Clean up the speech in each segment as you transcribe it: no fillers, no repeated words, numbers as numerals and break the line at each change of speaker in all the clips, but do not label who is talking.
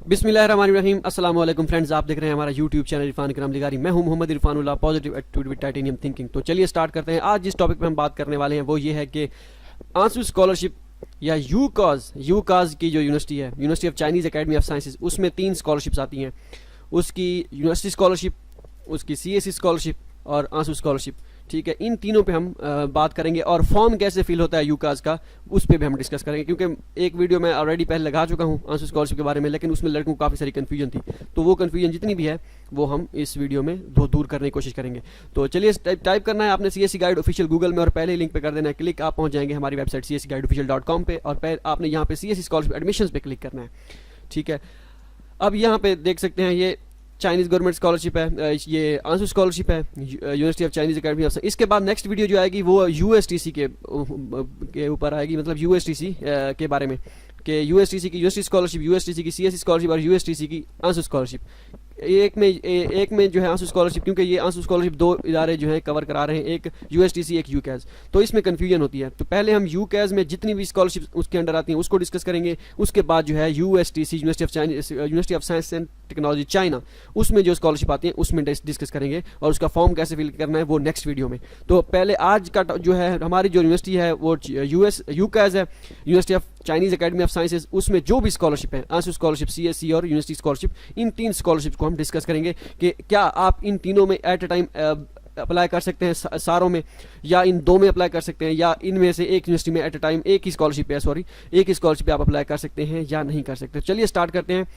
बिस्मिल्लाहिर्रहमानिर्रहीम। अस्सलाम वालेकुम फ्रेंड्स, आप देख रहे हैं हमारा यूट्यूब चैनल इरफान इकराम लिगारी। मैं हूं Mohammad Irfanullah, positive attitude with titanium thinking. तो चलिए स्टार्ट करते हैं। आज जिस टॉपिक पे हम बात करने वाले हैं वो ये है कि आंसू स्कॉलरशिप या यूकाज की जो यूनिवर्सिटी है, university of Chinese academy of sciences, उसमें 3 स्कॉलरशिप्स आती हैं। उसकी यूनिवर्सिटी स्कॉलरशिप, उसकी सीएससी स्कॉलरशिप और आंसू स्कॉलरशिप। ठीक है, इन तीनों पे हम बात करेंगे और फॉर्म कैसे फिल होता है यूकाज का, उस पर भी हम डिस्कस करेंगे। क्योंकि एक वीडियो मैं ऑलरेडी पहले लगा चुका हूँ आंसू स्कॉलरशिप के बारे में, लेकिन उसमें लड़कों को काफ़ी सारी कन्फ्यूजन थी। तो वो कन्फ्यूजन जितनी भी है वो हम इस वीडियो में दूर करने की कोशिश करेंगे। तो चलिए, टाइप करना है आपने सीएससी गाइड ऑफिशियल गूगल में और पहले लिंक पे कर देना है क्लिक। आप पहुँच जाएंगे हमारी वेबसाइट cscguideofficial.com पे और आपने यहाँ पे सीएससी स्कॉलरशिप एडमिशन्स पे क्लिक करना है। ठीक है, अब यहाँ पे देख सकते हैं ये चाइनीज़ गवर्नमेंट स्कॉलरशिप है, ये आंसू स्कॉलरशिप है, university of Chinese academy of. इसके बाद नेक्स्ट वीडियो जो आएगी वो यूएसटीसी के ऊपर आएगी, मतलब यूएसटीसी के बारे में, कि यूएसटीसी की यूनिवर्सिटी स्कॉलरशिप, यूएसटीसी की सीएससी स्कॉलरशिप और यूएसटीसी की आंसू स्कॉलरशिप। एक में जो है आंसू स्कॉलरशिप, क्योंकि ये आंसू स्कॉलरशिप 2 इदारे जो है कवर करा रहे हैं, एक यूएसटीसी एक यूकैज, तो इसमें कन्फ्यूजन होती है। तो पहले हम यूकैज में जितनी भी स्कॉलरशिप उसके अंडर आती हैं उसको डिस्कस करेंगे। उसके बाद जो है USTC, university of science and technology China, उसमें जो स्कॉलरशिप आती है उसमें डिस्कस करेंगे और उसका फॉर्म कैसे फिल करना है वो नेक्स्ट वीडियो में। तो पहले आज का जो है हमारी जो यूनिवर्सिटी है वो यूकैज है, university of Chinese academy of sciences. उसमें जो भी स्कॉलरशिप है, आंसू स्कॉलरशिप, सीएससी और यूनिवर्सिटी स्कॉलरशिप, इन 3 स्कॉलरशिप को हम डिस्कस करेंगे कि क्या आप इन तीनों में एट ए टाइम अप्लाई कर सकते हैं, सारों में, या इन 2 में अप्लाई कर सकते हैं, या इनमें से एक यूनिवर्सिटी में एट ए टाइम एक ही स्कॉलरशिप पे आप अप्लाई कर सकते हैं या नहीं कर सकते। चलिए स्टार्ट करते हैं।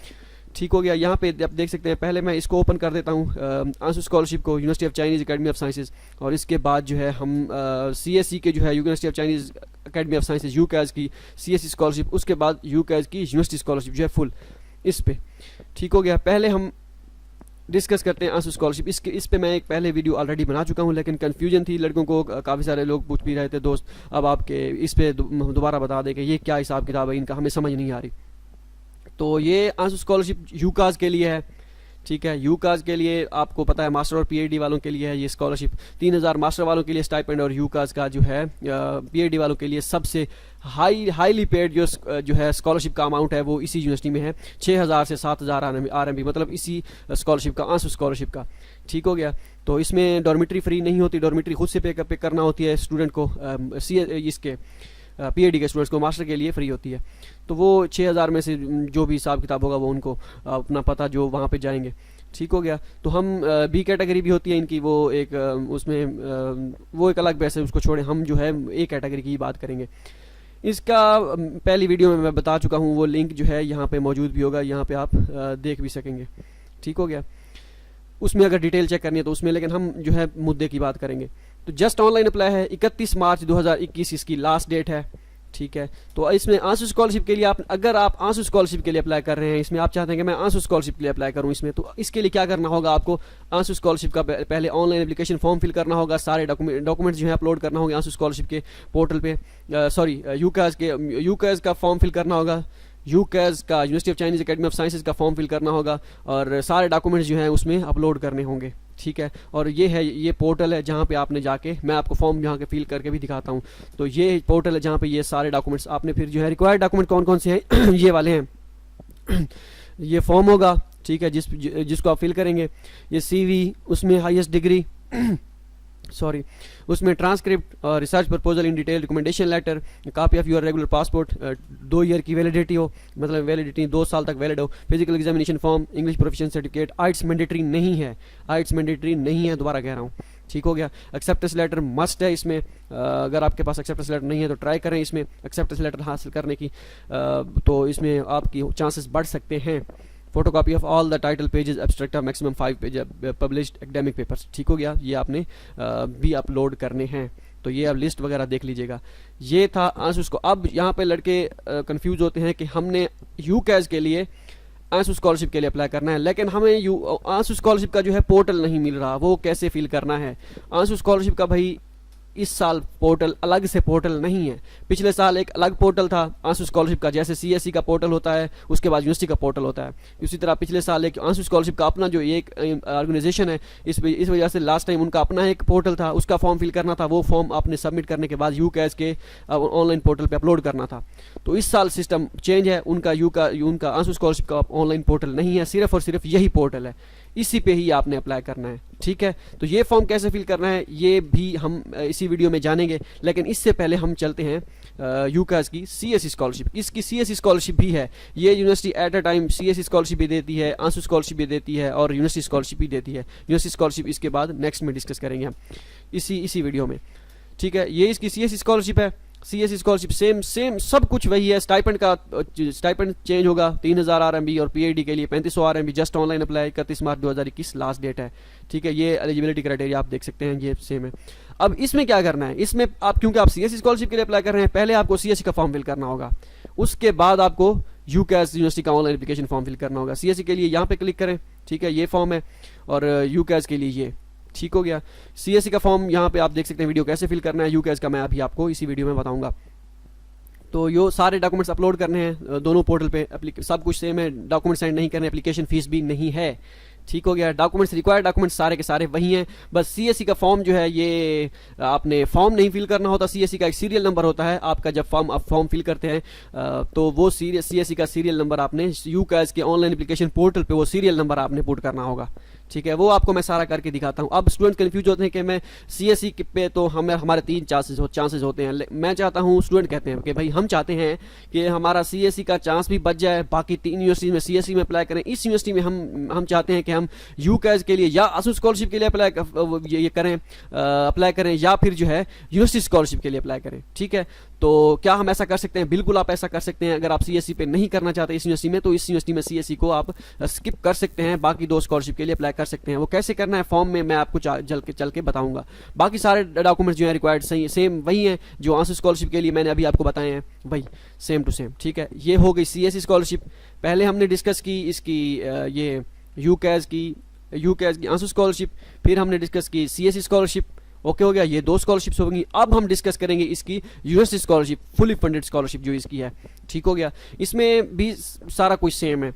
ठीक हो गया, यहाँ पे आप देख सकते हैं। पहले मैं इसको ओपन कर देता हूँ, आंसू स्कॉलरशिप को, university of Chinese academy of sciences, और इसके बाद जो है हम सीएससी के जो है university of Chinese academy of sciences UCAS की सीएससी स्कॉलरशिप, उसके बाद यूकैज की यूनिवर्सिटी स्कॉलरशिप जो है फुल, इस पे। ठीक हो गया, पहले हम डिस्कस करते हैं आंसू स्कॉलरशिप। इस पे मैं एक पहले वीडियो ऑलरेडी बना चुका हूँ, लेकिन कन्फ्यूजन थी लड़कों को, काफ़ी सारे लोग पूछ भी रहे थे दोस्त। अब आपके इस पे दोबारा बता दें कि ये क्या हिसाब किताब है इनका, हमें समझ नहीं आ रही। तो ये आंसू स्कॉलरशिप यूकाज के लिए है। ठीक है, यूकाज के लिए आपको पता है मास्टर और पीएचडी वालों के लिए है ये स्कॉलरशिप। 3000 मास्टर वालों के लिए स्टाइपेंड, और यूकाज का जो है पीएचडी वालों के लिए सबसे हाईली पेड जो है स्कॉलरशिप का अमाउंट है वो इसी यूनिवर्सिटी में है, 6000 से 7000 RMB, मतलब इसी स्कॉलरशिप का, आंसू स्कॉलरशिप का। ठीक हो गया, तो इसमें डॉर्मिटरी फ्री नहीं होती, डॉर्मिटरी खुद से पे करना होती है स्टूडेंट को, इसके पीएचडी के स्टूडेंट्स को। मास्टर के लिए फ्री होती है। तो वो 6000 में से जो भी हिसाब किताब होगा वो उनको अपना पता जो वहाँ पे जाएंगे। ठीक हो गया, तो हम बी कैटेगरी भी होती है इनकी, वो एक उसमें वो एक अलग पैसे, उसको छोड़े, हम जो है ए कैटेगरी की बात करेंगे। इसका पहली वीडियो में मैं बता चुका हूँ, वो लिंक जो है यहाँ पे मौजूद भी होगा, यहाँ पे आप देख भी सकेंगे। ठीक हो गया, उसमें अगर डिटेल चेक करनी है तो उसमें, लेकिन हम जो है मुद्दे की बात करेंगे। तो जस्ट ऑनलाइन अप्लाई है, 31 मार्च 2021 इसकी लास्ट डेट है। ठीक है, तो इसमें आंसू स्कॉलरशिप के लिए अगर आप आंसू स्कॉलरशिप के लिए अप्लाई कर रहे हैं, इसमें आप चाहते हैं कि मैं आंसू स्कॉलरशिप के लिए अप्लाई करूं इसमें, तो इसके लिए क्या करना होगा आपको, आंसू स्कॉलरशिप का पहले ऑनलाइन एप्लीकेशन फॉर्म फिल करना होगा, सारे डॉक्यूमेंट्स जो है अपलोड करना होगा आंसू स्कॉलरशिप के पोर्टल पे, यूकैज का फॉर्म फिल करना होगा, यूकैज का university of Chinese academy of sciences का फॉर्म फिल करना होगा, और सारे डॉक्यूमेंट्स जो हैं उसमें अपलोड करने होंगे। ठीक है, और ये पोर्टल है जहाँ पे आपने जाके, मैं आपको फॉर्म यहाँ के फिल करके भी दिखाता हूँ। तो ये पोर्टल है जहाँ पे ये सारे डॉक्यूमेंट्स आपने फिर जो है, रिक्वायर्ड डॉक्यूमेंट कौन कौन से हैं ये वाले हैं। ये फॉर्म होगा, ठीक है, जिसको आप फिल करेंगे, ये CV, उसमें हाईएस्ट डिग्री उसमें ट्रांसक्रिप्ट और research proposal in detail, recommendation letter, copy of your regular passport, 2 year की वैलिडिटी हो, मतलब वैलिडिटी 2 साल तक वैलिड हो, physical examination form, English proficiency certificate, IELTS mandatory नहीं है, दोबारा कह रहा हूँ। ठीक हो गया, एक्सेप्टेंस लेटर मस्ट है इसमें, अगर आपके पास एक्सेप्टेंस लेटर नहीं है तो ट्राई करें इसमें एक्सेप्टेंस लेटर हासिल करने की, तो इसमें आपकी चांसेस बढ़ सकते हैं। Photocopy of all the title pages, abstract of maximum 5 page published academic papers. ठीक हो गया, ये आपने भी अपलोड करने हैं। तो ये अब लिस्ट वगैरह देख लीजिएगा। ये था आंसू को। अब यहाँ पे लड़के कंफ्यूज होते हैं कि हमने यूकैज के लिए आंसू स्कॉलरशिप के लिए अप्लाई करना है, लेकिन हमें आंसू स्कॉलरशिप का जो है पोर्टल नहीं मिल रहा, वो कैसे फिल करना है। आंसू स्कॉलरशिप का भाई इस साल पोर्टल अलग से पोर्टल नहीं है। पिछले साल एक अलग पोर्टल था आंसू स्कॉलरशिप का, जैसे सीएससी का पोर्टल होता है उसके बाद यूनिवर्सिटी का पोर्टल होता है, उसी तरह पिछले साल एक आंसू स्कॉलरशिप का अपना जो एक ऑर्गेनाइजेशन है, इस वजह से लास्ट टाइम उनका अपना एक पोर्टल था, उसका फॉर्म फिल करना था, वो फॉर्म आपने सबमिट करने के बाद यूकैश के ऑनलाइन पोर्टल पर अपलोड करना था। तो इस साल सिस्टम चेंज है, उनका आंसू स्कॉलरशिप का ऑनलाइन पोर्टल नहीं है, सिर्फ और सिर्फ यही पोर्टल है, इसी पे ही आपने अप्लाई करना है। ठीक है, तो ये फॉर्म कैसे फिल करना है ये भी हम इसी वीडियो में जानेंगे, लेकिन इससे पहले हम चलते हैं यूकैश की सीएससी स्कॉलरशिप। इसकी सीएससी स्कॉलरशिप भी है, ये university at a time CSC scholarship भी देती है, आंसू स्कॉलरशिप भी देती है और यूनिवर्सिटी स्कॉलरशिप भी देती है। यूनिवर्सिटी स्कॉलरशिप इसके बाद नेक्स्ट में डिस्कस करेंगे हम इसी वीडियो में। ठीक है, ये इसकी सीएससी स्कॉलरशिप है। सीएससी स्कॉलरशिप सेम सब कुछ वही है। स्टाइपेंड चेंज होगा, 3000 RMB और पीएचडी के लिए 3500 RMB। जस्ट ऑनलाइन अप्लाई 31 मार्च 2021 लास्ट डेट है। ठीक है, ये एलिजिबिलिटी क्राइटेरिया आप देख सकते हैं, ये सेम है। अब इसमें क्या करना है, इसमें क्योंकि आप सीएससी स्कॉलरशिप के लिए अप्लाई कर रहे हैं, पहले आपको सीएससी का फॉर्म फिल करना होगा, उसके बाद आपको यूकैश यूनिवर्सिटी का ऑनलाइन एप्लीकेशन फॉर्म फिल करना होगा। सीएससी के लिए यहाँ पे क्लिक करें, ठीक है, ये फॉर्म है, और यूकैश के लिए ये, ठीक हो गया। सीएससी का फॉर्म यहाँ पे आप देख सकते हैं, वीडियो कैसे फिल करना है, यूकैश का मैं अभी आपको इसी वीडियो में बताऊंगा। तो यो सारे डॉक्यूमेंट्स अपलोड करने हैं दोनों पोर्टल पे, सब कुछ सेम है, डॉक्यूमेंट सेंड नहीं करने, एप्लीकेशन फीस भी नहीं है। ठीक हो गया, डॉक्यूमेंट्स रिक्वायर्ड डॉक्यूमेंट्स सारे के सारे वही हैं, बस सीएससी का फॉर्म जो है ये आपने फॉर्म नहीं फिल करना होता, सीएससी का एक सीरियल नंबर होता है आपका, जब आप फॉर्म फिल करते हैं तो वो सीएससी का सीरियल नंबर आपने यूकैश के ऑनलाइन एप्लीकेशन पोर्टल पे वो सीरियल नंबर आपने पुट करना होगा। ठीक है, वो आपको मैं सारा करके दिखाता हूँ। अब स्टूडेंट कंफ्यूज होते हैं कि मैं सीएससी पे तो हमारे 3 चांसेस होते हैं, मैं चाहता हूँ, स्टूडेंट कहते हैं कि भाई हम चाहते हैं कि हमारा सीएससी का चांस भी बच जाए, बाकी 3 यूनिवर्सिटी में सीएससी में अप्लाई करें, इस यूनिवर्सिटी में हम चाहते हैं कि हम यूकैश के लिए या आंसू स्कॉलरशिप के लिए अप्लाई करें या फिर जो है यूनिवर्सिटी स्कॉलरशिप के लिए अप्लाई करें। ठीक है, तो क्या हम ऐसा कर सकते हैं? बिल्कुल आप ऐसा कर सकते हैं। अगर आप सीएससी पे नहीं करना चाहते इस यूनिवर्सिटी में, तो इस यूनिवर्सिटी में सीएससी को आप स्किप कर सकते हैं, बाकी 2 स्कॉलरशिप के लिए अप्लाई कर सकते हैं। वो कैसे करना है फॉर्म में मैं आपको चल के बताऊंगा। बाकी सारे डॉक्यूमेंट्स जो है रिक्वायर्ड सही सेम वही हैं जो आंसू स्कॉलरशिप के लिए मैंने अभी आपको बताए हैं, वही सेम टू सेम। ठीक है, ये हो गई सीएससी स्कॉलरशिप। पहले हमने डिस्कस की इसकी ये यूकैश की आंसू स्कॉलरशिप, फिर हमने डिस्कस की सीएससी स्कॉलरशिप। ओके हो गया, ये 2 स्कॉलरशिप्स होंगी। अब हम डिस्कस करेंगे इसकी university scholarship, fully funded scholarship जो इसकी है। ठीक हो गया, इसमें भी सारा कुछ सेम है,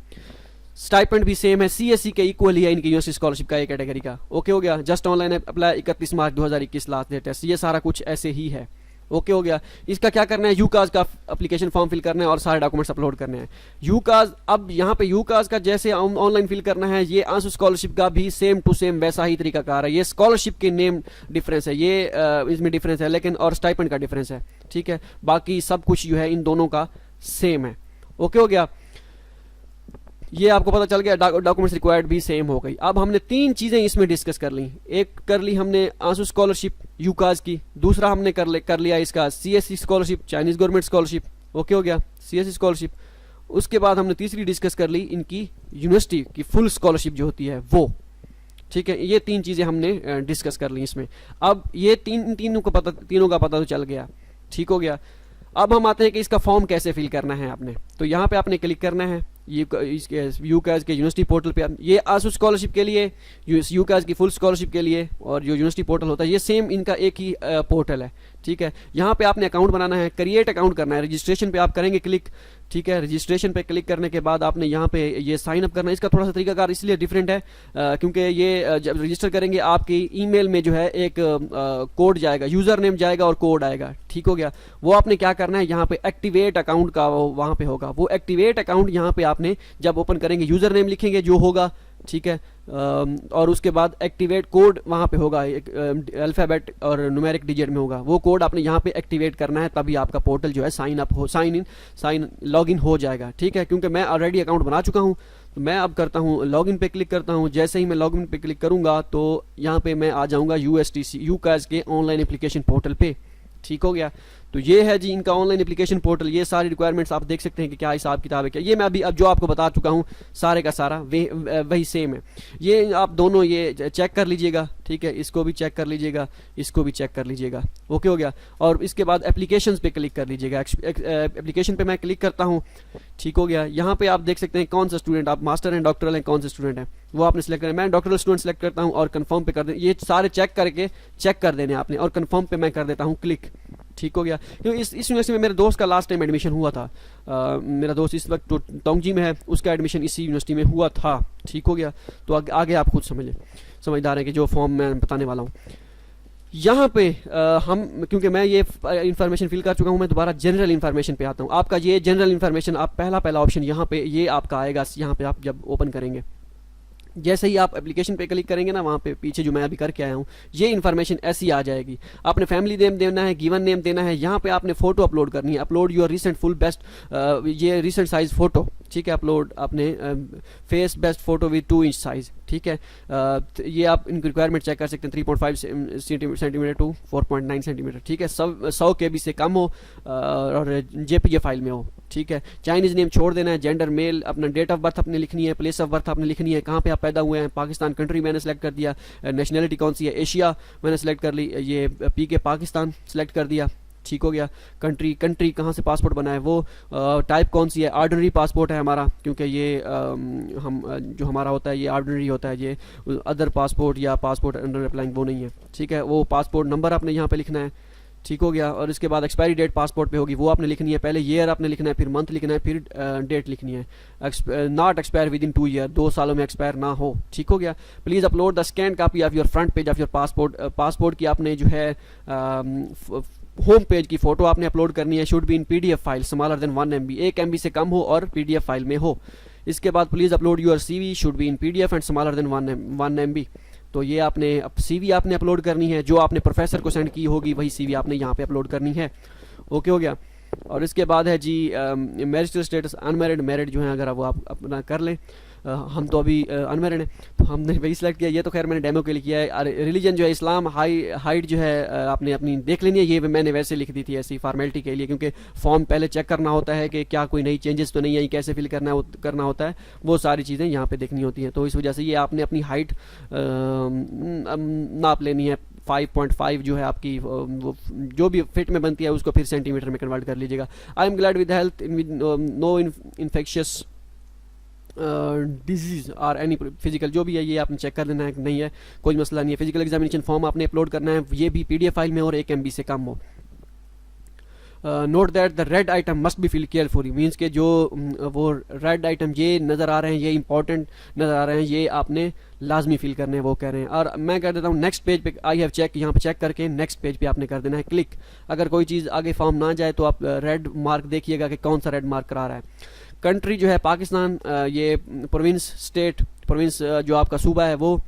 स्टाइपेंड भी सेम है, सीएससी के इक्वल ही है इनकी यूनिवर्सिटी स्कॉलरशिप का, एक कैटेगरी का। ओके हो गया, जस्ट ऑनलाइन अप्लाई 31 मार्च 2021 लास्ट डेट है, ये सारा कुछ ऐसे ही है। ओके हो गया, इसका क्या करना है, यूकैश का एप्लीकेशन फॉर्म फिल करना है और सारे डॉक्यूमेंट्स अपलोड करने हैं। यूकैश, अब यहाँ पे यूकैश का जैसे ऑनलाइन फिल करना है, ये आंसू स्कॉलरशिप का भी सेम टू सेम वैसा ही तरीका कार है। ये स्कॉलरशिप के नेम डिफरेंस है, ये इसमें डिफरेंस है, लेकिन और स्टाइपेंड का डिफरेंस है। ठीक है, बाकी सब कुछ जो है इन दोनों का सेम है। ओके हो गया, ये आपको पता चल गया, डॉक्यूमेंट्स रिक्वायर्ड भी सेम हो गई। अब हमने 3 चीजें इसमें डिस्कस कर ली। एक कर ली हमने आंसू स्कॉलरशिप यूकैश की, दूसरा हमने कर लिया इसका CSC scholarship, Chinese government scholarship. Okay हो गया, सीएससी स्कॉलरशिप। उसके बाद हमने तीसरी डिस्कस कर ली इनकी यूनिवर्सिटी की फुल स्कॉलरशिप जो होती है वो। ठीक है, ये 3 चीजें हमने डिस्कस कर ली इसमें। अब ये तीनों का पता तो चल गया। ठीक हो गया, अब हम आते हैं कि इसका फॉर्म कैसे फिल करना है आपने। तो यहाँ पे आपने क्लिक करना है यूकैश के यूनिवर्सिटी पोर्टल पे। ये आंसू स्कॉलरशिप के लिए, यूकैश की फुल स्कॉलरशिप के लिए, और जो यूनिवर्सिटी पोर्टल होता है ये सेम इनका एक ही पोर्टल है। ठीक है, यहाँ पे आपने अकाउंट बनाना है, क्रिएट अकाउंट करना है, रजिस्ट्रेशन पे आप करेंगे क्लिक। ठीक है, रजिस्ट्रेशन पे क्लिक करने के बाद आपने यहाँ पे ये साइन अप करना है। इसका थोड़ा सा तरीकाकार इसलिए डिफरेंट है क्योंकि ये जब रजिस्टर करेंगे आपकी ईमेल में जो है एक कोड जाएगा, यूजर नेम जाएगा और कोड आएगा। ठीक हो गया, वो आपने क्या करना है, यहाँ पे एक्टिवेट अकाउंट का वहाँ पे होगा, वो एक्टिवेट अकाउंट यहाँ पे आपने जब ओपन करेंगे यूजर नेम लिखेंगे जो होगा। ठीक है, और उसके बाद एक्टिवेट कोड वहाँ पे होगा, एक अल्फ़ाबेट और न्यूमेरिक डिजिट में होगा, वो कोड आपने यहाँ पे एक्टिवेट करना है, तभी आपका पोर्टल जो है साइन लॉगिन हो जाएगा। ठीक है, क्योंकि मैं ऑलरेडी अकाउंट बना चुका हूँ, तो मैं अब करता हूँ लॉगिन पे क्लिक करता हूँ। जैसे ही मैं लॉगिन पे क्लिक करूँगा तो यहाँ पे मैं आ जाऊँगा यूकैश के ऑनलाइन एप्लीकेशन पोर्टल पे। ठीक हो गया, तो ये है जी इनका ऑनलाइन एप्लीकेशन पोर्टल। ये सारी रिक्वायरमेंट्स आप देख सकते हैं कि क्या हिसाब किताब है क्या। ये मैं अभी अब जो आपको बता चुका हूँ सारे का सारा वही सेम है। ये आप दोनों ये चेक कर लीजिएगा, ठीक है, इसको भी चेक कर लीजिएगा, इसको भी चेक कर लीजिएगा। ओके हो गया। और इसके बाद एप्लीकेशंस पे क्लिक कर लीजिएगा। एप्लीकेशन पे मैं क्लिक करता हूँ, ठीक हो गया। यहाँ पे आप देख सकते हैं कौन सा स्टूडेंट, आप मास्टर हैं, डॉक्टरल हैं, कौन से स्टूडेंट हैं वो आपने सेलेक्ट करना है। मैं डॉक्टरल स्टूडेंट सेलेक्ट करता हूँ और कंफर्म पे कर दें। ये सारे चेक करके चेक कर देने आपने और कंफर्म पे मैं कर देता हूँ क्लिक, ठीक हो गया। क्योंकि इस यूनिवर्सिटी में मेरे दोस्त का लास्ट टाइम एडमिशन हुआ था। मेरा दोस्त इस वक्त तो टोंगजी में है, उसका एडमिशन इसी यूनिवर्सिटी में हुआ था, ठीक हो गया। तो आगे आप खुद समझदार हैं कि जो फॉर्म मैं बताने वाला हूँ यहाँ पे हम, क्योंकि मैं ये इन्फॉर्मेशन फिल कर चुका हूँ, मैं दोबारा जनरल इन्फॉर्मेशन पे आता हूँ। आपका ये जनरल इन्फॉर्मेशन, आप पहला ऑप्शन यहाँ पे ये आपका आएगा। यहाँ पे आप जब ओपन करेंगे, जैसे ही आप एप्लीकेशन पे क्लिक करेंगे ना, वहाँ पे पीछे जो मैं अभी करके आया हूँ ये इन्फॉर्मेशन ऐसी आ जाएगी। आपने फैमिली नेम देना है, गिवन नेम देना है, यहाँ पे आपने फोटो अपलोड करनी है। Upload your recent full best, ये रिसेंट साइज फोटो, ठीक है। अपलोड अपने face best photo with 2 inch size, ठीक है। ये आप इनकी रिक्वायरमेंट चेक कर सकते हैं, 3.5 सेंटीमीटर टू 4.9 सेंटीमीटर, ठीक है। 100 KB से कम हो और JPG फाइल में हो, ठीक है। चाइनीज नेम छोड़ देना है। जेंडर मेल, अपना डेट ऑफ बर्थ अपने लिखनी है, प्लेस ऑफ बर्थ अपने लिखनी है, कहाँ पे आप पैदा हुए हैं। पाकिस्तान कंट्री मैंने सेलेक्ट कर दिया। नेशनैलिटी कौन सी है, एशिया मैंने सेलेक्ट कर ली। ये PK पाकिस्तान सेलेक्ट कर दिया, ठीक हो गया। कंट्री कहाँ से पासपोर्ट बना है वो, टाइप कौन सी है, ऑर्डिनरी पासपोर्ट है हमारा, क्योंकि ये हम जो हमारा होता है ये ऑर्डिनरी होता है। ये अदर पासपोर्ट या पासपोर्ट अंडर अप्लाइंग वो नहीं है, ठीक है। वो पासपोर्ट नंबर आपने यहाँ पे लिखना है, ठीक हो गया। और इसके बाद एक्सपायरी डेट पासपोर्ट पे होगी, वो आपने लिखनी है। पहले ईयर आपने लिखना है, फिर मंथ लिखना है, फिर डेट लिखनी है। Not expire with in 2 year, 2 सालों में एक्सपायर ना हो, ठीक हो गया। Please upload the scan copy of your front page of your passport. Passport की आपने जो है होम पेज की फोटो आपने अपलोड करनी है। Should be in PDF file smaller than 1 MB, 1 MB से कम हो और PDF फाइल में हो। इसके बाद please upload your CV, should be in PDF and smaller than 1 MB। तो ये आपने CV आपने अपलोड करनी है, जो आपने प्रोफेसर को सेंड की होगी वही CV आपने यहाँ पे अपलोड करनी है। ओके हो गया। और इसके बाद है जी मैरिटल स्टेटस, अनमैरिड, मैरिड जो है अगर वो आप अपना कर लें। हम तो अभी अनमैरिड हैं तो हमने वही सिलेक्ट किया। ये तो खैर मैंने डेमो के लिए किया है। रिलीजन जो है इस्लाम, हाइट जो है आपने अपनी देख लेनी है। ये मैंने वैसे लिख दी थी ऐसी फॉर्मेलिटी के लिए, क्योंकि फॉर्म पहले चेक करना होता है कि क्या कोई नई चेंजेस तो नहीं आई, कैसे फिल करना होता है, वो सारी चीज़ें यहाँ पे देखनी होती हैं। तो इस वजह से ये आपने अपनी हाइट नाप लेनी है। 5.5 जो है आपकी वो जो भी फिट में बनती है उसको फिर सेंटीमीटर में कन्वर्ट कर लीजिएगा। I am glad with health with no infectious disease और एनी फिजिकल, जो भी है ये आपने चेक कर लेना है कि नहीं है, कोई मसला नहीं है। फिजिकल एग्जामिनेशन फॉर्म आपने अपलोड करना है, ये भी PDF फाइल में और 1 MB से कम हो। Note that the red item must be fill carefully, means के जो वो रेड आइटम ये नज़र आ रहे हैं, ये इंपॉर्टेंट नज़र आ रहे हैं, ये आपने लाजमी फिल करने हैं, वो कह रहे हैं। और मैं कर देता हूँ नेक्स्ट पेज पे, आई हैव चेक, यहाँ पे चेक करके नेक्स्ट पेज पे आपने कर देना है क्लिक। अगर कोई चीज़ आगे फॉर्म ना जाए तो आप रेड मार्क देखिएगा कि कौन सा रेड मार्क करा रहा है। कंट्री जो है पाकिस्तान, ये प्रोविंस, स्टेट, प्रोविंस जो आपका सूबा है वो,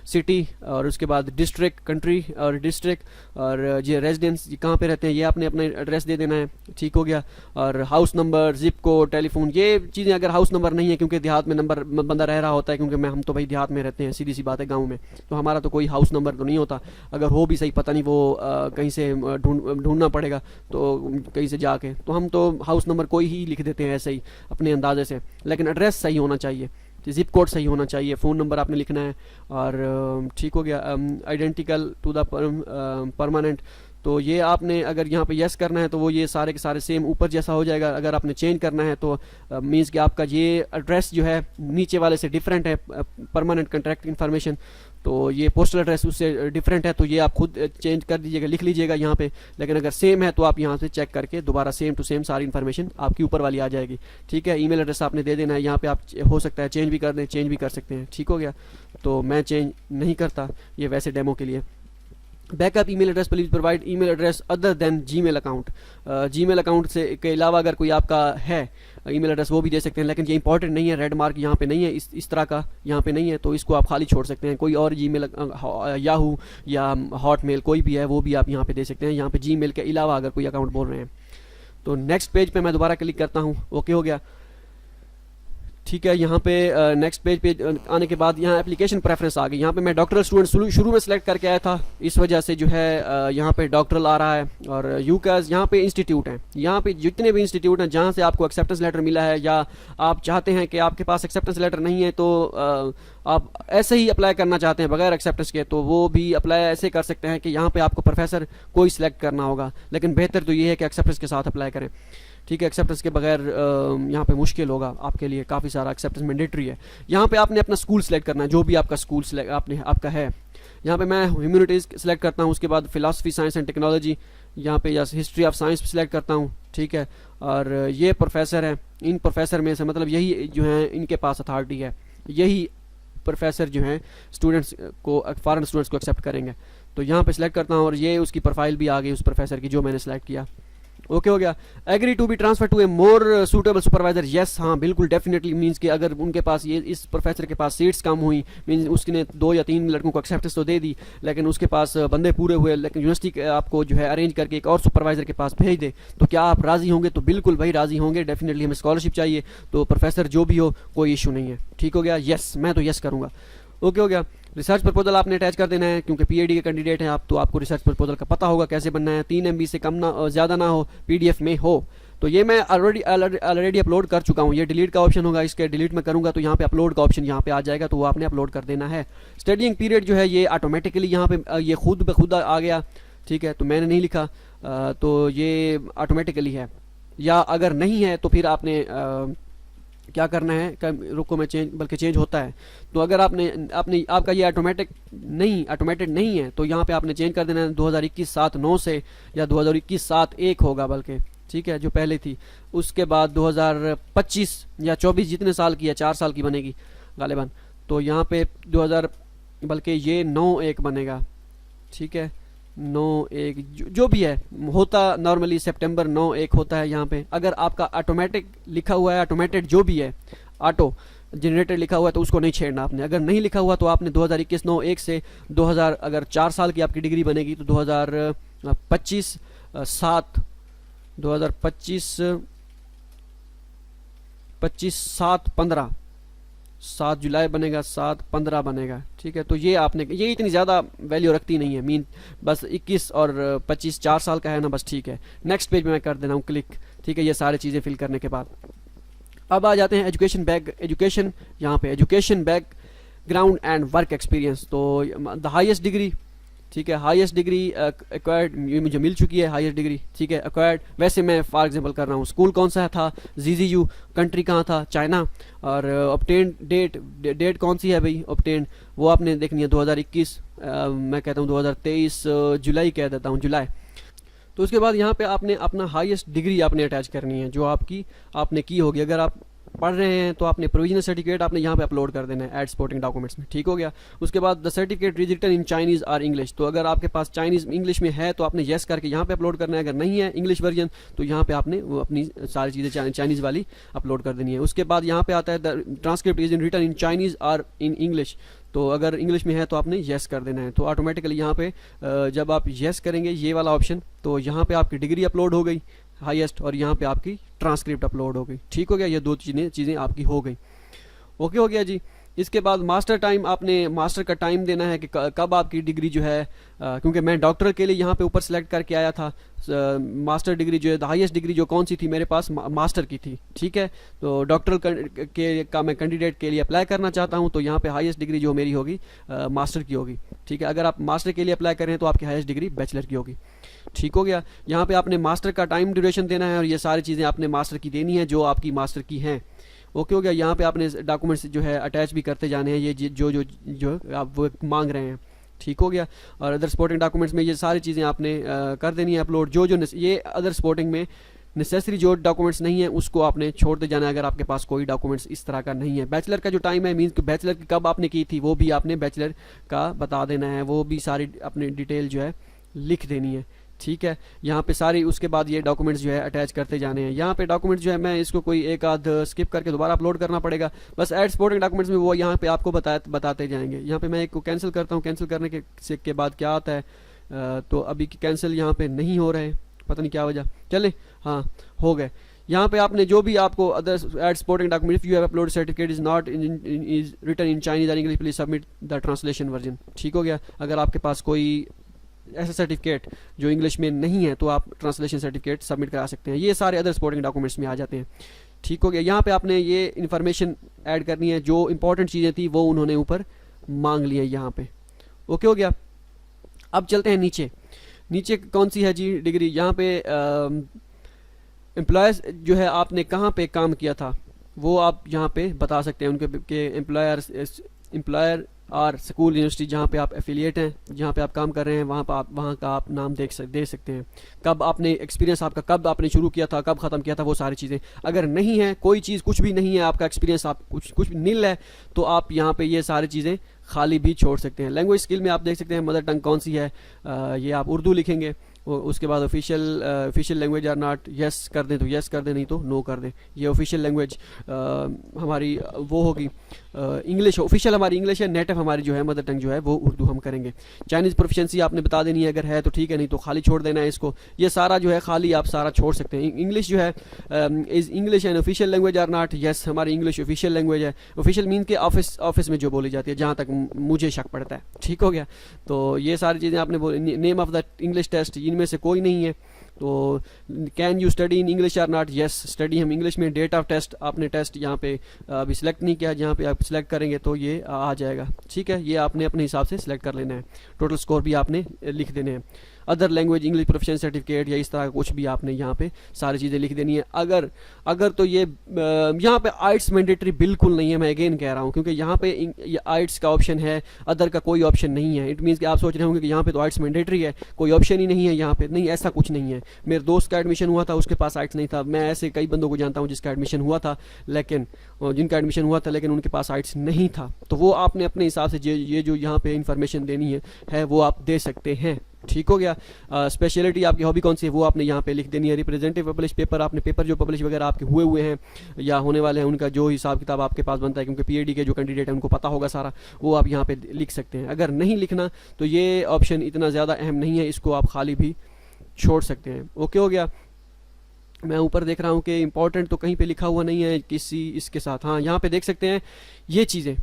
सिटी, और उसके बाद डिस्ट्रिक्ट, कंट्री और डिस्ट्रिक्ट, और ये रेजिडेंस कहाँ पे रहते हैं ये आपने अपना एड्रेस दे देना है, ठीक हो गया। और house number, zip code, telephone, ये चीज़ें अगर हाउस नंबर नहीं है, क्योंकि देहात में नंबर बंदा रह रहा होता है, क्योंकि हम तो भाई देहात में रहते हैं, सीधी सी बात है, गाँव में, तो हमारा तो कोई हाउस नंबर तो नहीं होता। अगर हो भी सही पता नहीं वो कहीं से ढूंढना पड़ेगा तो कहीं से जाके, तो हम तो हाउस नंबर कोई ही लिख देते हैं ऐसे ही अपने अंदाजे से, लेकिन एड्रेस सही होना चाहिए, जिप कोड सही होना चाहिए, फ़ोन नंबर आपने लिखना है, और ठीक हो गया। आइडेंटिकल टू द परमानेंट, तो ये आपने अगर यहाँ पे यस करना है तो वो ये सारे के सारे सेम ऊपर जैसा हो जाएगा। अगर आपने चेंज करना है तो मीन्स कि आपका ये एड्रेस जो है नीचे वाले से डिफरेंट है, परमानेंट कॉन्ट्रैक्ट इन्फॉर्मेशन, तो ये पोस्टल एड्रेस उससे डिफरेंट है, तो ये आप खुद चेंज कर दीजिएगा, लिख लीजिएगा यहाँ पे। लेकिन अगर सेम है तो आप यहाँ से चेक करके दोबारा सेम टू सेम सारी इन्फॉर्मेशन आपकी ऊपर वाली आ जाएगी, ठीक है। ईमेल एड्रेस आपने दे देना है, यहाँ पे आप हो सकता है चेंज भी कर दें, चेंज भी कर सकते हैं, ठीक हो गया। तो मैं चेंज नहीं करता, ये वैसे डेमो के लिए। Backup email address, please provide email address other than Gmail account. Gmail account से के अलावा अगर कोई आपका है ईमेल एड्रेस वो भी दे सकते हैं, लेकिन ये इंपॉर्टेंट नहीं है, रेड मार्क यहाँ पे नहीं है, इस तरह का यहाँ पे नहीं है, तो इसको आप खाली छोड़ सकते हैं। कोई और जीमेल, याहू या हॉटमेल कोई भी है वो भी आप यहाँ पे दे सकते हैं। यहाँ पे जीमेल के अलावा अगर कोई अकाउंट बोल रहे हैं तो नेक्स्ट पेज पे मैं दोबारा क्लिक करता हूँ, ओके हो गया। ठीक है, यहाँ पे नेक्स्ट पेज पे आने के बाद यहाँ एप्लीकेशन प्रेफरेंस आ गई। यहाँ पे मैं डॉक्टरल स्टूडेंट शुरू में सिलेक्ट करके आया था, इस वजह से जो है यहाँ पे डॉक्टरल आ रहा है। और यूकास यहाँ पे इंस्टीट्यूट हैं, यहाँ पे जितने भी इंस्टीट्यूट हैं जहाँ से आपको एक्सेप्टेंस लेटर मिला है, या आप चाहते हैं कि आपके पास एक्सेप्टेंस लेटर नहीं है तो आप ऐसे ही अप्लाई करना चाहते हैं बगैर एक्सेप्टेंस के, तो वो भी अप्लाई ऐसे कर सकते हैं कि यहाँ पे आपको प्रोफेसर कोई सिलेक्ट करना होगा, लेकिन बेहतर तो ये है कि एक्सेप्टेंस के साथ अप्लाई करें। ठीक है, एक्सेप्टेंस के बगैर यहाँ पे मुश्किल होगा आपके लिए, काफ़ी सारा एक्सेप्टेंस मैंडेटरी है। यहाँ पे आपने अपना स्कूल सेलेक्ट करना है, जो भी आपका स्कूल आपका है। यहाँ पे मैं ह्यूमैनिटीज़ सेलेक्ट करता हूँ, उसके बाद फिलासफी, साइंस एंड टेक्नोलॉजी, यहाँ पे या हिस्ट्री ऑफ साइंस सेलेक्ट करता हूँ। ठीक है, और ये प्रोफेसर हैं, इन प्रोफेसर में से मतलब यही जो है इनके पास अथॉरिटी है, यही प्रोफेसर जो हैं स्टूडेंट्स को, फॉरेन स्टूडेंट्स को एक्सेप्ट करेंगे। तो यहाँ पे सिलेक्ट करता हूँ और ये उसकी प्रोफाइल भी आ गई उस प्रोफेसर की जो मैंने सेलेक्ट किया। ओके हो गया। Agree to be transfer to a more suitable supervisor, yes, हाँ बिल्कुल डेफिनेटली, मींस कि अगर उनके पास ये इस प्रोफेसर के पास सीट्स कम हुई, मींस उसने 2 या 3 लड़कों को एक्सेप्टेंस तो दे दी, लेकिन उसके पास बंदे पूरे हुए, लेकिन यूनिवर्सिटी आपको जो है अरेंज करके एक और सुपरवाइजर के पास भेज दे, तो क्या आप राजी होंगे? तो बिल्कुल भाई राजी होंगे, डेफिनेटली हमें स्कॉलरशिप चाहिए, तो प्रोफेसर जो भी हो कोई इशू नहीं है। ठीक हो गया, यस, मैं तो यस करूँगा। ओके हो गया। रिसर्च प्रपोजल आपने अटैच कर देना है, क्योंकि पीएचडी के कैंडिडेट हैं आप, तो आपको रिसर्च प्रपोजल का पता होगा कैसे बनना है। 3 MB से कम ना, ज़्यादा ना हो, पीडीएफ में हो। तो ये मैं ऑलरेडी अपलोड कर चुका हूँ, ये डिलीट का ऑप्शन होगा, इसके डिलीट में करूँगा तो यहाँ पे अपलोड का ऑप्शन यहाँ पे आ जाएगा, तो वो आपने अपलोड कर देना है। स्टडिंग पीरियड जो है ये ऑटोमेटिकली यहाँ पे ये खुद ब खुद आ गया। ठीक है, तो मैंने नहीं लिखा, तो ये ऑटोमेटिकली है, या अगर नहीं है तो फिर आपने क्या करना है, रुको मैं चेंज होता है। तो अगर आपका ये ऑटोमेटेड नहीं है, तो यहाँ पे आपने चेंज कर देना है 2021 7/9 से, या 2021 7/1 होगा बल्कि, ठीक है, जो पहले थी। उसके बाद 2025 या 24 जितने साल की है, 4 साल की बनेगी गालिबन, तो यहाँ पे 2000 बल्कि ये 9/1 बनेगा। ठीक है, 9/1 जो भी है, होता नॉर्मली सितंबर 9/1 होता है यहाँ पे। अगर आपका ऑटोमेटिक लिखा हुआ है, ऑटोमेटेड जो भी है, ऑटो जनरेटेड लिखा हुआ है, तो उसको नहीं छेड़ना आपने। अगर नहीं लिखा हुआ तो आपने 2021 9/1 से 2000, अगर 4 साल की आपकी डिग्री बनेगी तो 2025 7/15 7 जुलाई बनेगा, 7/15 बनेगा। ठीक है, तो ये आपने, ये इतनी ज़्यादा वैल्यू रखती नहीं है, मीन बस 21 और 25 4 साल का है ना, बस ठीक है। नेक्स्ट पेज पे मैं कर देना हूँ क्लिक। ठीक है, ये सारी चीज़ें फिल करने के बाद अब आ जाते हैं एजुकेशन, यहाँ पे education background and work experience. तो द हाईएस्ट डिग्री, ठीक है, हाईएस्ट डिग्री एक्वायर्ड मुझे मिल चुकी है, हाईएस्ट डिग्री। ठीक है, एक्वायर्ड, वैसे मैं फॉर एग्जांपल कर रहा हूँ, स्कूल कौन सा था, जीजीयू, कंट्री कहाँ था, चाइना, और ऑब्टेन डेट कौन सी है भाई, ऑब्टेन वो आपने देखनी है 2021, मैं कहता हूँ 2023 जुलाई कह देता हूँ, जुलाई। तो उसके बाद यहाँ पे आपने अपना हाईएस्ट डिग्री आपने अटैच करनी है, जो आपने की होगी। अगर आप पढ़ रहे हैं तो आपने प्रोविजनल सर्टिफिकेट आपने यहाँ पे अपलोड कर देना है ऐड सपोर्टिंग डॉक्यूमेंट्स में। ठीक हो गया। उसके बाद the certificate is written in Chinese और इंग्लिश, तो अगर आपके पास चाइनीज़ इंग्लिश में है तो आपने येस करके यहाँ पे अपलोड करना है। अगर नहीं है इंग्लिश वर्जन तो यहाँ पे आपने वो अपनी सारी चीज़ें चाइनीज़ वाली अपलोड कर देनी है। उसके बाद यहाँ पे आता है the transcript is in written in Chinese और इन इंग्लिश, तो अगर इंग्लिश में है तो आपने येस कर देना है। तो ऑटोमेटिकली यहाँ पे जब आप येस करेंगे ये वाला ऑप्शन, तो यहाँ पे आपकी डिग्री अपलोड हो गई हाईएस्ट, और यहाँ पे आपकी ट्रांसक्रिप्ट अपलोड हो गई। ठीक हो गया, ये दो चीज़ें आपकी हो गई। ओके हो गया जी। इसके बाद मास्टर टाइम, आपने मास्टर का टाइम देना है कि कब आपकी डिग्री जो है, क्योंकि मैं डॉक्टर के लिए यहाँ पे ऊपर सेलेक्ट करके आया था। मास्टर डिग्री जो है, हाईएस्ट डिग्री जो कौन सी थी मेरे पास, मास्टर की थी। ठीक है, तो डॉक्टर का मैं कैंडिडेट के लिए अप्लाई करना चाहता हूँ, तो यहाँ पे हाईएस्ट डिग्री जो मेरी होगी मास्टर की होगी। ठीक है, अगर आप मास्टर के लिए अप्लाई करें तो आपकी हाईएस्ट डिग्री बैचलर की होगी। ठीक हो गया। यहाँ पे आपने मास्टर का टाइम ड्यूरेशन देना है, और ये सारी चीज़ें आपने मास्टर की देनी है जो आपकी मास्टर की हैं। ओके हो गया। यहाँ पे आपने डॉक्यूमेंट्स जो है अटैच भी करते जाने हैं, ये जो आप वो मांग रहे हैं। ठीक हो गया। और अदर सपोर्टिंग डॉक्यूमेंट्स में ये सारी चीज़ें आपने कर देनी है अपलोड। जो ये अदर सपोर्टिंग में नेसेसरी जो डॉक्यूमेंट्स नहीं है उसको आपने छोड़ते जाना है, अगर आपके पास कोई डॉक्यूमेंट्स इस तरह का नहीं है। बैचलर का जो टाइम है, मीन्स बैचलर की कब आपने की थी वो भी आपने बैचलर का बता देना है, वो भी सारी अपनी डिटेल जो है लिख देनी है। ठीक है, यहाँ पे सारी, उसके बाद ये डॉक्यूमेंट्स जो है अटैच करते जाने हैं। यहाँ पे डॉक्यूमेंट्स जो है मैं इसको कोई एक आध स्किप करके दोबारा अपलोड करना पड़ेगा, बस ऐड सपोर्टिंग डॉक्यूमेंट्स में वो यहाँ पे आपको बताते जाएंगे। यहाँ पे मैं एक को कैंसिल करता हूँ, कैंसिल करने के बाद क्या आता है, तो अभी कैंसिल यहाँ पे नहीं हो रहे, पता नहीं क्या वजह, चले हाँ हो गए। यहाँ पे आपने जो भी आपको other add supporting document, if you have upload certificate is not is written in Chinese और English please submit the translation version. ठीक हो गया। अगर आपके पास कोई ऐसा सर्टिफिकेट जो इंग्लिश में नहीं है तो आप ट्रांसलेशन सर्टिफिकेट सबमिट करा सकते हैं। ये सारे अदर सपोर्टिंग डॉक्यूमेंट्स में आ जाते हैं। ठीक हो गया। यहाँ पे आपने ये इन्फॉर्मेशन ऐड करनी है, जो इंपॉर्टेंट चीज़ें थी वो उन्होंने ऊपर मांग ली है यहाँ पे। ओके हो गया। अब चलते हैं नीचे। नीचे कौन सी है जी डिग्री, यहाँ पे एम्प्लॉयज़ जो है आपने कहाँ पे काम किया था वो आप यहाँ पे बता सकते हैं। उनके एम्प्लॉयर और स्कूल यूनिवर्सिटी जहाँ पे आप एफिलिएट हैं, जहाँ पे आप काम कर रहे हैं, वहाँ का आप नाम दे सकते हैं। कब आपने एक्सपीरियंस आपका कब आपने शुरू किया था, कब ख़त्म किया था, वो सारी चीज़ें। अगर नहीं है कोई चीज़, कुछ भी नहीं है आपका एक्सपीरियंस, आप कुछ नील है, तो आप यहाँ पे ये सारी चीज़ें खाली भी छोड़ सकते हैं। लैंग्वेज स्किल में आप देख सकते हैं मदर टंग कौन सी है, ये आप उर्दू लिखेंगे। उसके बाद official language are not, yes कर दें तो यस कर दें, नहीं तो नो कर दें। ये ऑफिशियल लैंग्वेज हमारी वो होगी इंग्लिश, ऑफिशियल हमारी इंग्लिश है, नेटिव हमारी जो है मदर टंग जो है वो उर्दू हम करेंगे। चाइनीज़ प्रोफिशिएंसी आपने बता देनी है, अगर है तो ठीक है, नहीं तो खाली छोड़ देना है इसको। ये सारा जो है खाली आप सारा छोड़ सकते हैं। इंग्लिश जो है is English and official language are not, yes हमारी इंग्लिश ऑफिशियल लैंग्वेज है। ऑफिशियल मीन के ऑफिस में जो बोली जाती है, जहाँ तक मुझे शक पड़ता है। ठीक हो गया। तो ये सारी चीज़ें आपने बोली। Name of the English test, इनमें से कोई नहीं है। तो can you study in English are not, yes study हम इंग्लिश में। डेट ऑफ टेस्ट आपने टेस्ट यहाँ पे अभी सिलेक्ट नहीं किया, जहाँ पे आप सिलेक्ट करेंगे तो ये आ जाएगा। ठीक है, ये आपने अपने हिसाब से सिलेक्ट कर लेना है। टोटल स्कोर भी आपने लिख देने हैं। Other language English proficiency certificate या इस तरह का कुछ भी आपने यहाँ पे सारी चीज़ें लिख देनी है। अगर तो ये यहाँ पे आइट्स मैंडेटरी बिल्कुल नहीं है, मैं अगेन कह रहा हूँ, क्योंकि यहाँ पे आइट्स का ऑप्शन है, अदर का कोई ऑप्शन नहीं है। इट मीन्स कि आप सोच रहे होंगे कि यहाँ पे तो आइट्स मैंडेटरी है, कोई ऑप्शन ही नहीं है यहाँ पे। नहीं, ऐसा कुछ नहीं है। मेरे दोस्त का एडमिशन हुआ था, उसके पास आइट्स नहीं था। मैं ऐसे कई बंदों को जानता हूँ जिसका एडमिशन हुआ था, जिनका एडमिशन हुआ था लेकिन उनके पास आइट्स नहीं था। तो वो आपने अपने हिसाब से ये जो यहाँ पे इंफॉर्मेशन देनी है वो आप दे सकते हैं। ठीक हो गया। स्पेशलिटी आपकी हॉबी कौन सी है वो आपने यहाँ पे लिख देनी है। रिप्रेजेंटेटिव पब्लिश पेपर, आपने पेपर जो पब्लिश वगैरह आपके हुए हैं या होने वाले हैं, उनका जो हिसाब किताब आपके पास बनता है, क्योंकि पीएडी के जो कैंडिडेट हैं उनको पता होगा सारा, वो आप यहाँ पे लिख सकते हैं। अगर नहीं लिखना तो ये ऑप्शन इतना ज़्यादा अहम नहीं है, इसको आप खाली भी छोड़ सकते हैं। ओके हो गया। मैं ऊपर देख रहा हूँ कि इंपॉर्टेंट तो कहीं पे लिखा हुआ नहीं है किसी इसके साथ। हाँ, यहाँ पे देख सकते हैं ये चीज़ें,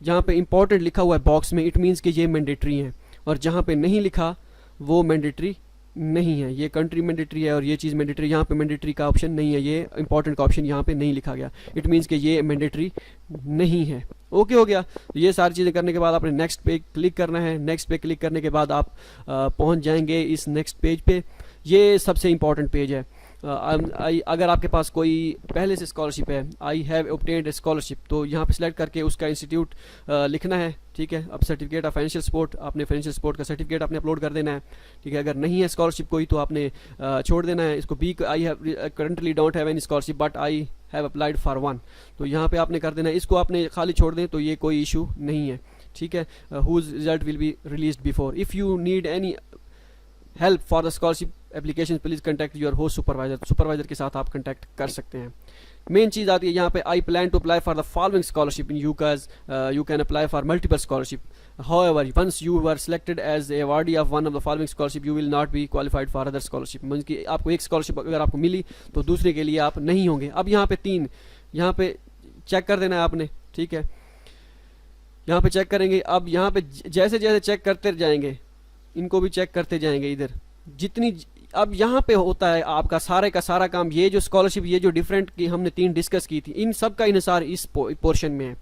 जहाँ पे इंपॉर्टेंट लिखा हुआ है बॉक्स में, इट मीन्स कि ये मैंडेटरी है, और जहाँ पे नहीं लिखा वो मैंडेटरी नहीं है। ये कंट्री मैंडेटरी है और ये चीज़ मैंडेटरी, यहाँ पे मैंडेटरी का ऑप्शन नहीं है, ये इंपॉर्टेंट का ऑप्शन यहाँ पे नहीं लिखा गया। इट मीन्स कि ये मैंडेटरी नहीं है। ओके हो गया। ये सारी चीज़ें करने के बाद आपने नेक्स्ट पे क्लिक करना है। नेक्स्ट पे क्लिक करने के बाद आप पहुँच जाएंगे इस नेक्स्ट पेज पे। ये सबसे इंपॉर्टेंट पेज है। अगर आपके पास कोई पहले से स्कॉलरशिप है, I have obtained A scholarship, तो यहाँ पे सिलेक्ट करके उसका इंस्टीट्यूट लिखना है। ठीक है। अब सर्टिफिकेट ऑफ फाइनेंशियल सपोर्ट, आपने फाइनेंशियल सपोर्ट का सर्टिफिकेट आपने अपलोड कर देना है। ठीक है। अगर नहीं है स्कॉलरशिप कोई तो आपने छोड़ देना है इसको। B I have currently don't have any scholarship but I have applied for one, तो यहाँ पे आपने कर देना है। इसको आपने खाली छोड़ दें तो ये कोई इशू नहीं है। ठीक है। Whose result will be released before. If you need any help for the scholarship application please contact your host supervisor. Supervisor के साथ आप कंटेक्ट कर सकते हैं। मेन चीज़ आती है यहाँ पे, I plan to apply for the following scholarship in UCAS, you can apply for multiple scholarship, however once you were selected as a awardee of one of the following scholarship you will not be qualified for other scholarship. Means कि आपको एक scholarship अगर आपको मिली तो दूसरे के लिए आप नहीं होंगे। अब यहाँ पे 3 यहाँ पे चेक कर देना है आपने। ठीक है। यहाँ पे चेक करेंगे। अब यहाँ पे जैसे जैसे चेक करते जाएंगे, इनको भी चेक करते जाएंगे इधर जितनी। अब यहाँ पे होता है आपका सारे का सारा काम, ये जो स्कॉलरशिप, ये जो डिफरेंट की हमने 3 डिस्कस की थी, इन सब का इन्हिसार इस पोर्शन में है।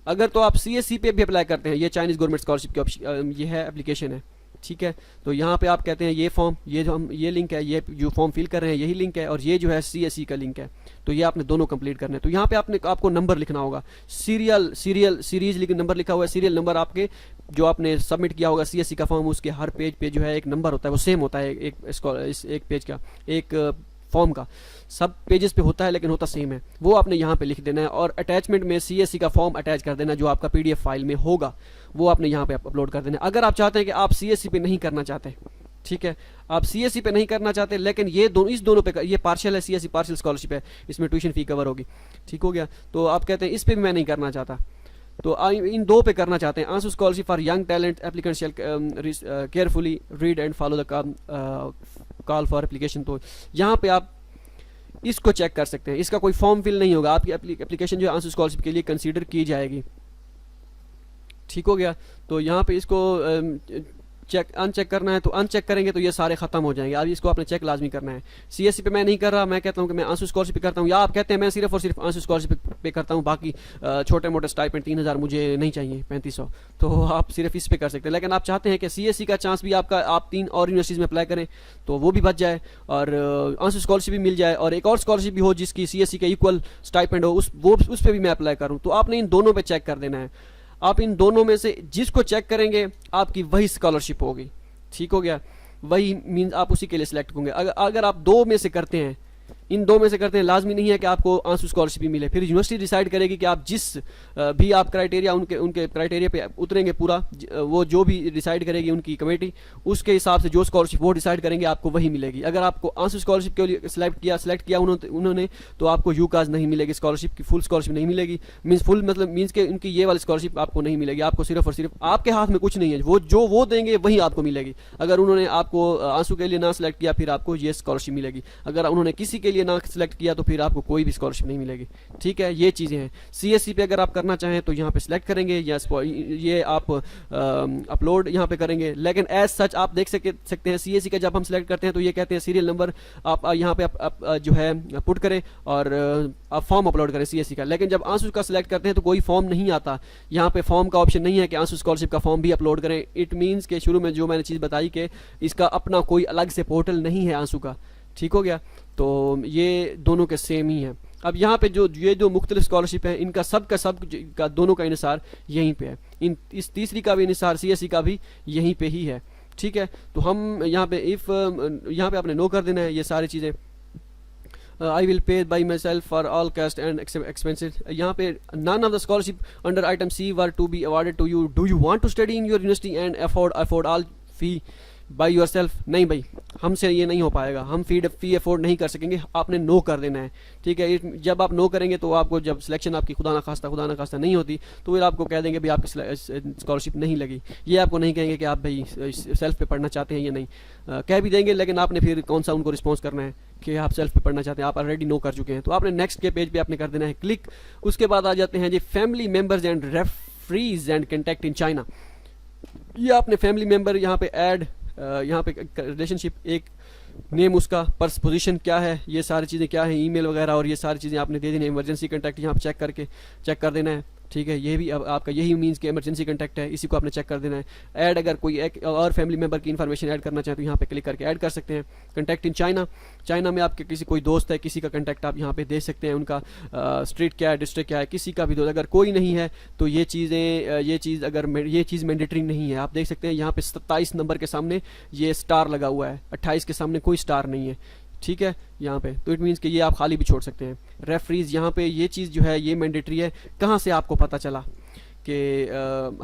अगर तो आप सीएससी पे भी अप्लाई करते हैं, ये चाइनीज़ गवर्नमेंट स्कॉलरशिप की ये है एप्लीकेशन है। ठीक है। तो यहाँ पे आप कहते हैं ये फॉर्म, ये जो हम ये लिंक है, ये जो फॉर्म फिल कर रहे हैं यही लिंक है, और ये जो है सीएससी का लिंक है। तो ये आपने दोनों कंप्लीट करने हैं। तो यहाँ पे आपको नंबर लिखना होगा, सीरीज लेकिन नंबर लिखा हुआ है। सीरियल नंबर आपके जो आपने सबमिट किया होगा सीएससी का फॉर्म, उसके हर पेज पे जो है एक नंबर होता है, वो सेम होता है एक पेज का, एक फॉर्म का सब पेजेस पे होता है लेकिन होता सेम है। वो आपने यहाँ पे लिख देना है और अटैचमेंट में सीएससी का फॉर्म अटैच कर देना, जो आपका पीडीएफ फाइल में होगा वो आपने यहाँ पे अपलोड कर देना है। अगर आप चाहते हैं कि आप सीएससी पे नहीं करना चाहते, ठीक है, आप सीएससी पे नहीं करना चाहते लेकिन इस दोनों पे, ये पार्शियल है, सीएससी पार्शियल स्कॉलरशिप है, इसमें ट्यूशन फी कवर होगी। ठीक हो गया। तो आप कहते हैं इस पे भी मैं नहीं करना चाहता, तो इन 2 पे करना चाहते हैं। ANSO scholarship for young talent applicant shall carefully read and follow the call for application. तो यहाँ पे आप इसको चेक कर सकते हैं। इसका कोई फॉर्म फिल नहीं होगा, आपकी एप्लीकेशन जो है आंसू स्कॉलरशिप के लिए कंसीडर की जाएगी। ठीक हो गया। तो यहाँ पे इसको चेक अनचेक करना है तो अनचेक करेंगे तो ये सारे खत्म हो जाएंगे। अब इसको आपने चेक लाजमी करना है। सीएससी पे मैं नहीं कर रहा, मैं कहता हूँ कि मैं आंसू स्कॉलरशिप पे करता हूँ, या आप कहते हैं मैं सिर्फ और सिर्फ आंसू स्कॉलरशिप पे करता हूँ, बाकी छोटे मोटे स्टाइपेंड 3000 मुझे नहीं चाहिए 3500, तो आप सिर्फ इस पे कर सकते हैं। लेकिन आप चाहते हैं कि सीएससी का चांस भी आपका, आप 3 और यूनिवर्सिटीज़ में अप्लाई करें तो वो भी बच जाए और आंसू स्कॉलरशिप भी मिल जाए, और एक और स्कॉलरशिप भी हो जिसकी सीएससी के इक्वल स्टाइपेंड हो, उस पर भी मैं अप्लाई करूँ। तो आपने इन दोनों पर चेक कर देना है। आप इन दोनों में से जिसको चेक करेंगे आपकी वही स्कॉलरशिप होगी। ठीक हो गया। वही मीन्स आप उसी के लिए सिलेक्ट होंगे। अगर आप 2 में से करते हैं, इन 2 में से करते हैं, लाजमी नहीं है कि आपको आंसू स्कॉलरशिप भी मिले। फिर यूनिवर्सिटी डिसाइड करेगी कि आप जिस भी आप क्राइटेरिया उनके क्राइटेरिया पे उतरेंगे पूरा, वो जो भी डिसाइड करेगी उनकी कमेटी, उसके हिसाब से जो स्कॉलरशिप वो डिसाइड करेंगे आपको वही मिलेगी। अगर आपको आंसू स्कॉलरशिप के लिए सिलेक्ट किया उन्होंने तो आपको यूकाज नहीं मिलेगी, स्कॉलरशिप की फुल स्कॉलरशिप नहीं मिलेगी। मीन्स फुल मतलब मीन्स के उनकी ये वाली स्कॉलरशिप आपको नहीं मिलेगी। आपको सिर्फ और सिर्फ आपके हाथ में कुछ नहीं है, वो देंगे वही आपको मिलेगी। अगर उन्होंने आपको आंसू के लिए ना सिलेक्ट किया फिर आपको ये स्कॉलरशिप मिलेगी। अगर उन्होंने किसी के लिए ना सिलेक्ट किया तो फिर आपको कोई भी स्कॉलरशिप नहीं मिलेगी। ठीक है, ये चीज़ें हैं। सीएससी पे अगर आप करना चाहें तो यहाँ पे सिलेक्ट करेंगे, या ये आप अपलोड यहाँ पे करेंगे। लेकिन एज सच आप देख सकते हैं सीएससी का जब हम सिलेक्ट करते हैं तो ये कहते हैं सीरियल नंबर आप यहाँ पे जो है पुट करें और आप फॉर्म अपलोड करें सीएससी का। लेकिन जब आंसू का सिलेक्ट करते हैं तो कोई फॉर्म नहीं आता, यहाँ पे फॉर्म का ऑप्शन नहीं है कि आंसू स्कॉलरशिप का फॉर्म भी अपलोड करें। इट मीन्स के शुरू में जो मैंने चीज़ बताई कि इसका अपना कोई अलग से पोर्टल नहीं है आंसू का। ठीक हो गया। तो ये दोनों के सेम ही है। अब यहाँ पे जो मुख्तलिफ स्कॉलरशिप है इनका सब का दोनों का इनसार यहीं पे है। इस तीसरी का भी इनसार सीएससी का भी यहीं पे ही है। ठीक है। तो हम यहाँ पे यहाँ पे आपने नो कर देना है ये सारी चीज़ें। I will pay by myself for all cost and expenses. यहाँ पे none of the scholarship under item C were to be awarded to you. Do you want to study in your university and afford all fee by your self? नहीं भाई, हमसे ये नहीं हो पाएगा, हम फी अफोर्ड नहीं कर सकेंगे। आपने नो कर देना है। ठीक है। जब आप नो करेंगे तो आपको जब सिलेक्शन आपकी खुदा ना खास्ता नहीं होती तो फिर आपको कह देंगे भाई आपकी स्कॉलरशिप नहीं लगी। ये आपको नहीं कहेंगे कि आप भाई सेल्फ पे पढ़ना चाहते हैं या नहीं, कह भी देंगे लेकिन आपने फिर कौन सा उनको रिस्पॉन्स करना है कि आप सेल्फ पे पढ़ना चाहते हैं। आप ऑलरेडी नो कर चुके हैं। तो आपने नेक्स्ट के पेज पे आपने कर देना है क्लिक। उसके बाद आ जाते हैं जी family members and referees and contact in China. ये आपने फैमिली मेम्बर यहाँ पे ऐड, यहाँ पे रिलेशनशिप, एक नेम उसका, पर्स पोजीशन क्या है, ये सारी चीज़ें क्या है, ईमेल वगैरह, और ये सारी चीज़ें आपने दे देनी है। इमरजेंसी कॉन्टैक्ट यहाँ पे चेक कर देना है। ठीक है। ये भी अब आपका यही मीन्स कि इमरजेंसी कॉन्टैक्ट है, इसी को आपने चेक कर देना है। ऐड, अगर कोई एक और फैमिली मेम्बर की इन्फॉर्मेशन ऐड करना चाहें तो यहाँ पे क्लिक करके ऐड कर सकते हैं। कॉन्टैक्ट इन चाइना में आपके किसी कोई दोस्त है, किसी का कॉन्टैक्ट आप यहाँ पे दे सकते हैं, उनका स्ट्रीट क्या है, डिस्ट्रिक्ट क्या है, किसी का भी दोस्त। अगर कोई नहीं है तो ये चीज़ मैंडेटरी नहीं है। आप देख सकते हैं यहाँ पे 27 नंबर के सामने ये स्टार लगा हुआ है, 28 के सामने कोई स्टार नहीं है। ठीक है यहाँ पे, तो इट मीन्स कि ये आप खाली भी छोड़ सकते हैं। रेफरीज यहाँ पे ये चीज़ जो है ये मैंडेटरी है। कहाँ से आपको पता चला कि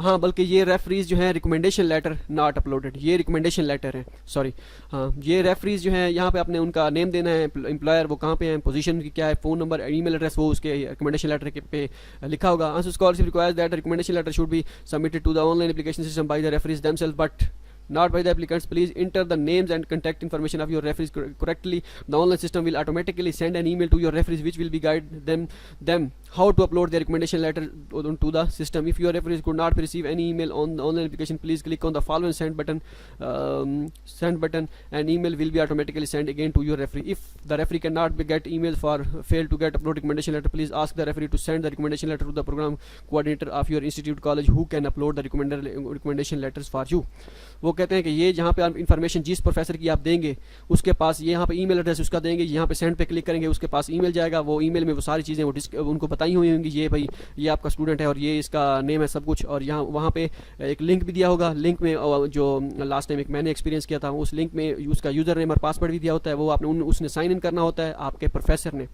हाँ, बल्कि ये रेफरीज जो है रिकमेंडेशन लेटर नॉट अपलोडेड, ये रिकमेंडेशन लेटर है, सॉरी। हाँ, ये रेफरीज जो है यहाँ पे आपने उनका नेम देना है, एम्प्लॉयर वो कहाँ पे है, पोजीशन की क्या है, फ़ोन नंबर, ईमेल एड्रेस वो उसके रिकमेंडेशन लेटर के पे लिखा होगा। ANSO scholarship requires that recommendation letter should be submitted to the online application system by the referees themselves but not by the applicants. Please enter the names and contact information of your referees correctly. The online system will automatically send an email to your referees which will be guide them how to upload their recommendation letter to the system. If your referees could not receive any email on the online application, please click on the following send button and email will be automatically sent again to your referee. If the referee cannot get emails for fail to get upload recommendation letter, please ask the referee to send the recommendation letter to the program coordinator of your institute college who can upload the recommendation letters for you. वो कहते हैं कि ये जहाँ पे आप information जिस professor की आप देंगे उसके पास ये यहाँ पे ईमेल एड्रेस उसका देंगे, यहाँ पे सेंड पे क्लिक करेंगे, उसके पास ईमेल जाएगा। वो ईमेल में वो सारी चीज़ें वो उनको बताई हुई होंगी, ये भाई ये आपका स्टूडेंट है और ये इसका नेम है, सब कुछ। और यहाँ वहाँ पे एक लिंक भी दिया होगा। लिंक में जो लास्ट टाइम एक मैंने एक्सपीरियंस किया था, उस लिंक में उसका यूज़र नेम और पासवर्ड भी दिया होता है। वो आपने उसने साइन इन करना होता है, आपके प्रोफेसर ने,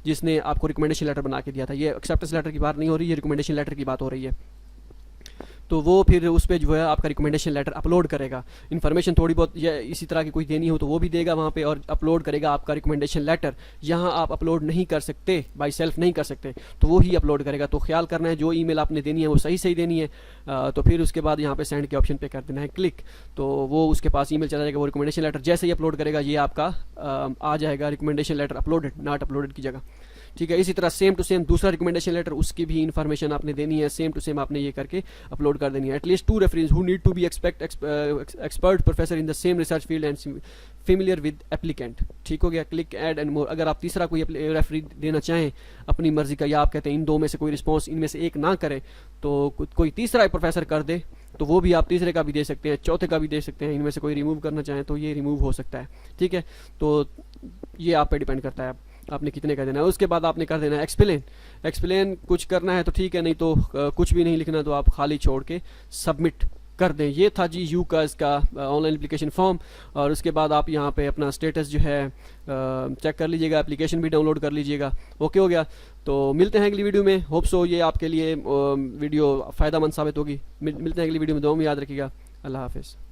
जिसने आपको रिकमेंडेशन लेटर बना के दिया था। ये एक्सेप्टेंस लेटर की बात नहीं हो रही, ये रिकमेंडेशन लेटर की बात हो रही है। तो वो फिर उस पर जो है आपका रिकमेंडेशन लेटर अपलोड करेगा। इन्फॉर्मेशन थोड़ी बहुत या इसी तरह की कोई देनी हो तो वो भी देगा वहाँ पे, और अपलोड करेगा आपका रिकमेंडेशन लेटर। यहाँ आप अपलोड नहीं कर सकते, बाई सेल्फ नहीं कर सकते, तो वो ही अपलोड करेगा। तो ख्याल करना है जो ईमेल आपने देनी है वो सही सही देनी है। तो फिर उसके बाद यहाँ पे सेंड के ऑप्शन पे कर देना है क्लिक, तो वो उसके पास ईमेल चला जाएगा। वो रिकमेंडेशन लेटर जैसे ही अपलोड करेगा ये आपका आ जाएगा recommendation letter uploaded, not uploaded की जगह। ठीक है, इसी तरह सेम टू सेम दूसरा रिकमेंडेशन लेटर, उसकी भी इन्फॉर्मेशन आपने देनी है, सेम टू सेम आपने ये करके अपलोड कर देनी है। At least 2 reference who need to be expert professor in the same research field and familiar with applicant. ठीक हो गया, क्लिक ऐड एंड मोर। अगर आप तीसरा कोई रेफरी देना चाहें अपनी मर्जी का, या आप कहते हैं इन दो में से कोई रिस्पॉन्स इनमें से एक ना करें तो कोई तीसरा प्रोफेसर कर दे, तो वो भी आप तीसरे का भी दे सकते हैं, चौथे का भी दे सकते हैं। इनमें से कोई रिमूव करना चाहें तो ये रिमूव हो सकता है। ठीक है, तो ये आप पे डिपेंड करता है आपने कितने का देना है। उसके बाद आपने कर देना है एक्सप्लेन। एक्सप्लेन कुछ करना है तो ठीक है, नहीं तो कुछ भी नहीं लिखना तो आप खाली छोड़ के सबमिट कर दें। ये था जी यू का इसका ऑनलाइन एप्लीकेशन फॉर्म। और उसके बाद आप यहाँ पे अपना स्टेटस जो है चेक कर लीजिएगा, एप्लीकेशन भी डाउनलोड कर लीजिएगा। ओके हो गया, तो मिलते हैं अगली वीडियो में। होप सो ये आपके लिए वीडियो फ़ायदेमंद साबित होगी। मिलते हैं अगली वीडियो में, दुआ में याद रखिएगा। अल्लाह हाफिज़।